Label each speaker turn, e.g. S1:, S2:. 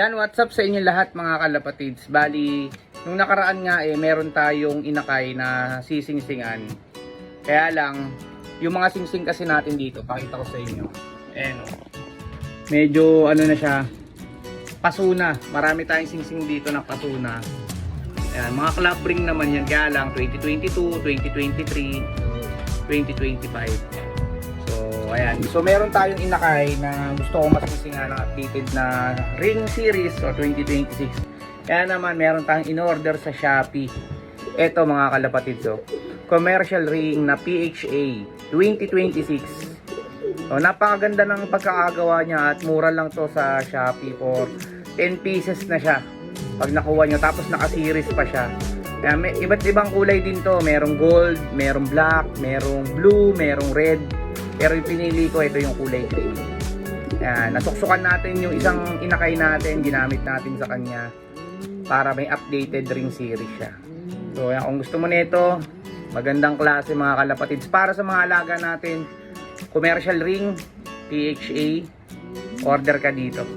S1: Yan, what's up sa inyo lahat mga kalapatids. Bali, nung nakaraan nga meron tayong inakay na sising-singan. Kaya lang, yung mga singsing kasi natin dito, pakita ko sa inyo. Ayan o. Medyo ano na siya, pasuna. Marami tayong singsing dito na pasuna. Ayan, mga club ring naman yan. Kaya lang, 2022, 2023, 2025. Ayan. So meron tayong inakay na gusto ko masisingan ng updated na ring series o 2026. Kaya naman meron tayong in-order sa Shopee. Ito mga kalapatid, so commercial ring na PHA 2026. So napakaganda ng pagkakagawa niya at mura lang to sa Shopee. For 10 pieces na siya pag nakuha nyo, tapos naka-series pa siya. Kaya may iba't ibang kulay din to. Merong gold, merong black, merong blue, merong red. Pero yung pinili ko, ito yung kulay green. Ayan, nasuksukan natin yung isang inakay natin, ginamit natin sa kanya para may updated ring series siya. So ayan, kung gusto mo nito, magandang klase mga kalapatids. Para sa mga alaga natin, commercial ring, PHA, order ka dito.